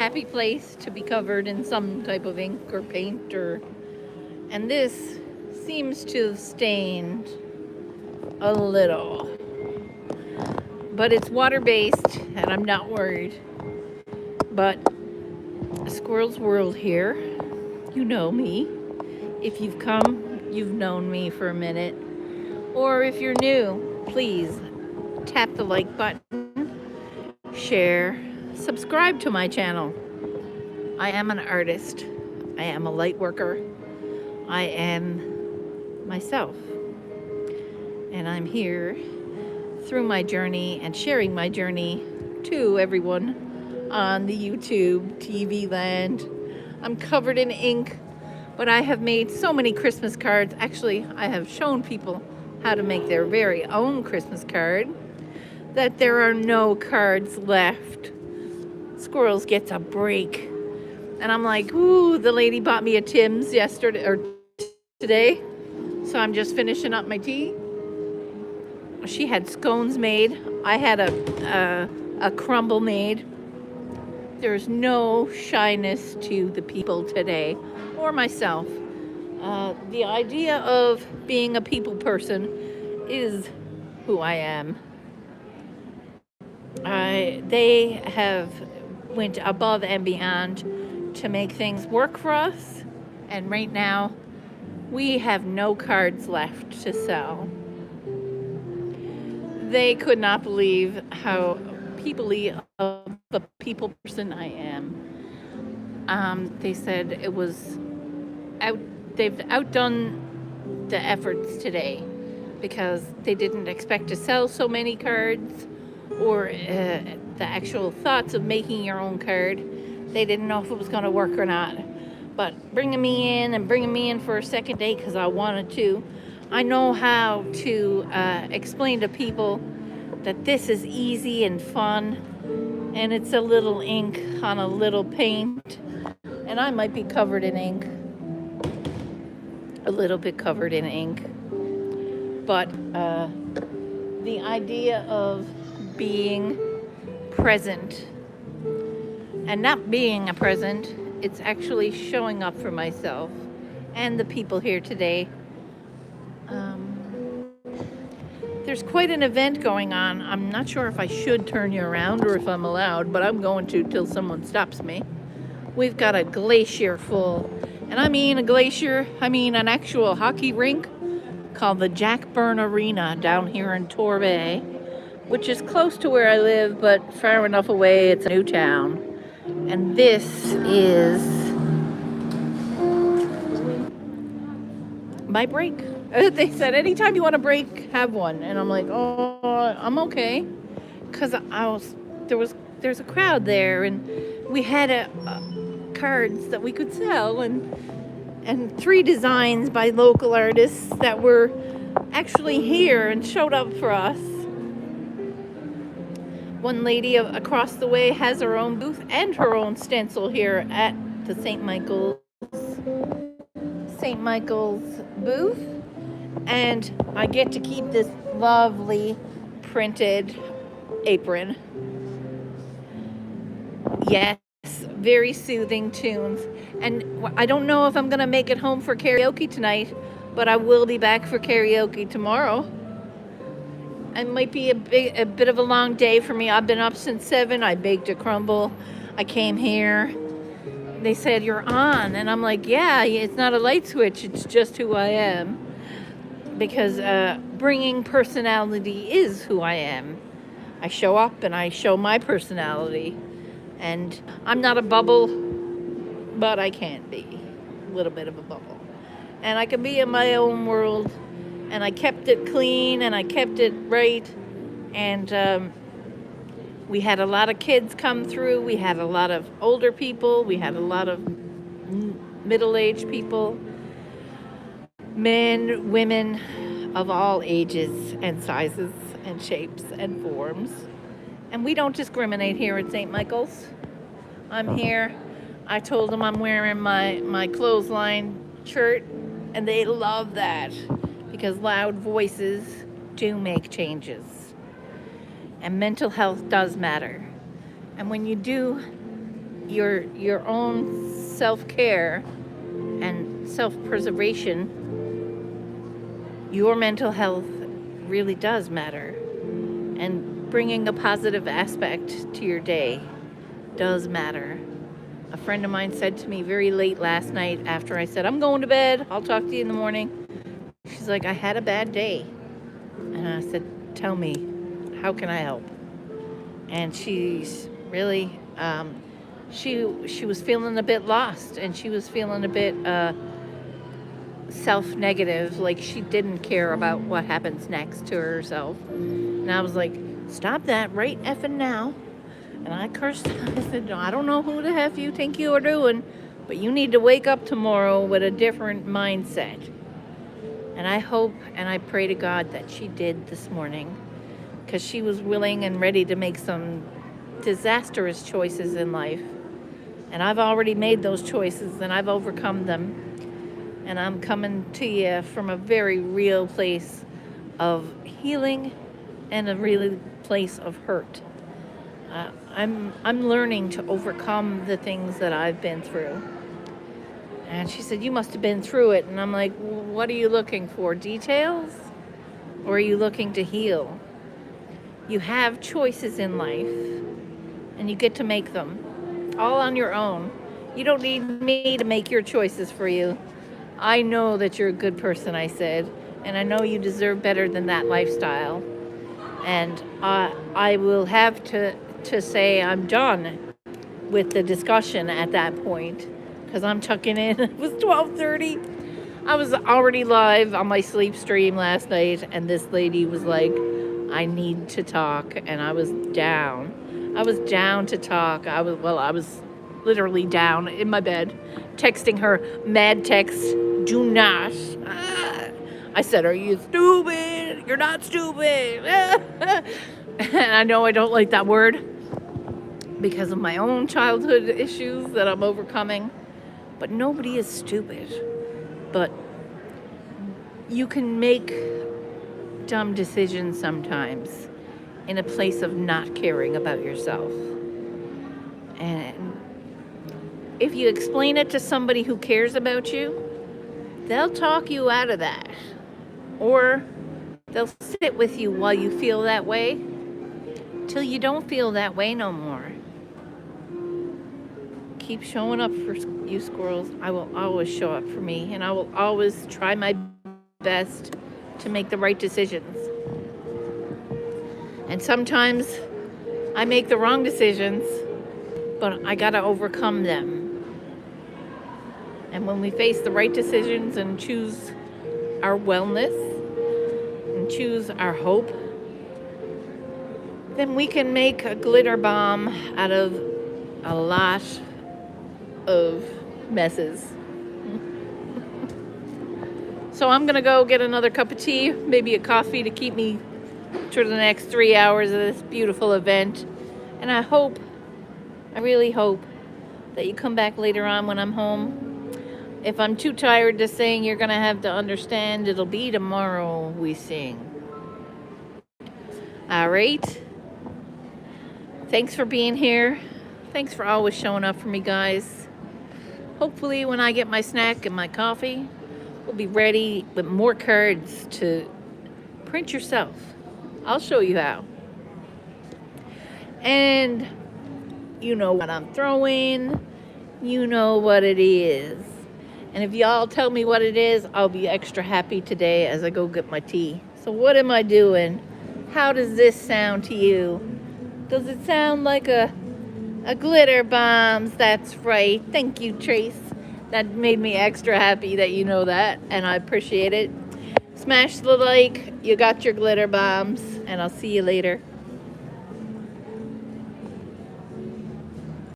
happy place to be covered in some type of ink or paint and this seems to have stained a little, but it's water based and I'm not worried. But Squirrels World here, you know me. If you've come, you've known me for a minute. Or if you're new, please tap the like button, share, subscribe to my channel. I am an artist. I am a light worker. I am myself. And I'm here through my journey and sharing my journey to everyone on the YouTube, TV land. I'm covered in ink, but I have made so many Christmas cards. Actually, I have shown people how to make their very own Christmas card that there are no cards left. Squirrels gets a break. And I'm like, ooh, the lady bought me a Tim's yesterday or today. So I'm just finishing up my tea. She had scones made. I had a crumble made. There's no shyness to the people today or myself. The idea of being a people person is who I am. They have went above and beyond to make things work for us, and right now we have no cards left to sell. They could not believe how people-y of a people person I am. They said it was they've outdone the efforts today because they didn't expect to sell so many cards or the actual thoughts of making your own card. They didn't know if it was going to work or not. But bringing me in for a second day because I wanted to, I know how to explain to people that this is easy and fun, and it's a little ink on a little paint, and I might be covered in ink, a little bit covered in ink, but the idea of being present and not being a present, it's actually showing up for myself and the people here today. There's quite an event going on. I'm not sure if I should turn you around or if I'm allowed, but I'm going to till someone stops me. We've got a glacier full, and I mean a glacier, I mean an actual hockey rink called the Jack Byrne Arena down here in Torbay, which is close to where I live, but far enough away it's a new town. And this is my break. They said, anytime you want a break, have one. And I'm like, oh, I'm okay. Because there's a crowd there, and we had cards that we could sell, and 3 designs by local artists that were actually here and showed up for us. One lady across the way has her own booth and her own stencil here at the St. Michael's booth. And I get to keep this lovely printed apron. Yes, very soothing tunes. And I don't know if I'm going to make it home for karaoke tonight, but I will be back for karaoke tomorrow. It might be a bit of a long day for me. I've been up since 7. I baked a crumble. I came here. They said, you're on. And I'm like, yeah, it's not a light switch. It's just who I am. Because bringing personality is who I am. I show up and I show my personality. And I'm not a bubble, but I can be a little bit of a bubble. And I can be in my own world. And I kept it clean and I kept it right. And we had a lot of kids come through. We had a lot of older people. We had a lot of middle-aged people. Men, women of all ages and sizes and shapes and forms. And we don't discriminate here at St. Michael's. I'm here. I told them I'm wearing my clothesline shirt, and they love that because loud voices do make changes. And mental health does matter. And when you do your own self-care and self-preservation, your mental health really does matter. And bringing a positive aspect to your day does matter. A friend of mine said to me very late last night after I said, I'm going to bed, I'll talk to you in the morning. She's like, I had a bad day. And I said, tell me, how can I help? And she's really, she was feeling a bit lost, and she was feeling a bit self-negative, like she didn't care about what happens next to herself. And I was like, stop that right effing now. And I cursed. I said, no, I don't know who the heck you think you are doing, but you need to wake up tomorrow with a different mindset. And I hope and I pray to God that she did this morning, because she was willing and ready to make some disastrous choices in life. And I've already made those choices, and I've overcome them. And I'm coming to you from a very real place of healing and a real place of hurt. I'm learning to overcome the things that I've been through. And she said, you must have been through it. And I'm like, well, what are you looking for? Details? Or are you looking to heal? You have choices in life, and you get to make them all on your own. You don't need me to make your choices for you. I know that you're a good person, I said, and I know you deserve better than that lifestyle. And I will have to say I'm done with the discussion at that point, because I'm tucking in. It was 12:30. I was already live on my sleep stream last night, and this lady was like, I need to talk, and I was down. I was down to talk. I was literally down in my bed, texting her mad text, do not. I said, are you stupid? You're not stupid. And I know I don't like that word because of my own childhood issues that I'm overcoming, but nobody is stupid. But you can make dumb decisions sometimes in a place of not caring about yourself. And if you explain it to somebody who cares about you, they'll talk you out of that. Or they'll sit with you while you feel that way till you don't feel that way no more. Keep showing up for you, squirrels. I will always show up for me, and I will always try my best to make the right decisions. And sometimes I make the wrong decisions, but I gotta overcome them. And when we face the right decisions and choose our wellness and choose our hope, then we can make a glitter bomb out of a lot of messes. So I'm gonna go get another cup of tea, maybe a coffee, to keep me through the next 3 hours of this beautiful event. And I really hope that you come back later on when I'm home. If I'm too tired to sing, you're gonna have to understand it'll be tomorrow we sing. All right. Thanks for being here. Thanks for always showing up for me, guys. Hopefully when I get my snack and my coffee, we'll be ready with more cards to print yourself. I'll show you how. And you know what I'm throwing. You know what it is. And if y'all tell me what it is, I'll be extra happy today as I go get my tea. So what am I doing? How does this sound to you? Does it sound like a glitter bombs? That's right. Thank you, Trace. That made me extra happy that you know that, and I appreciate it. Smash the like. You got your glitter bombs, and I'll see you later.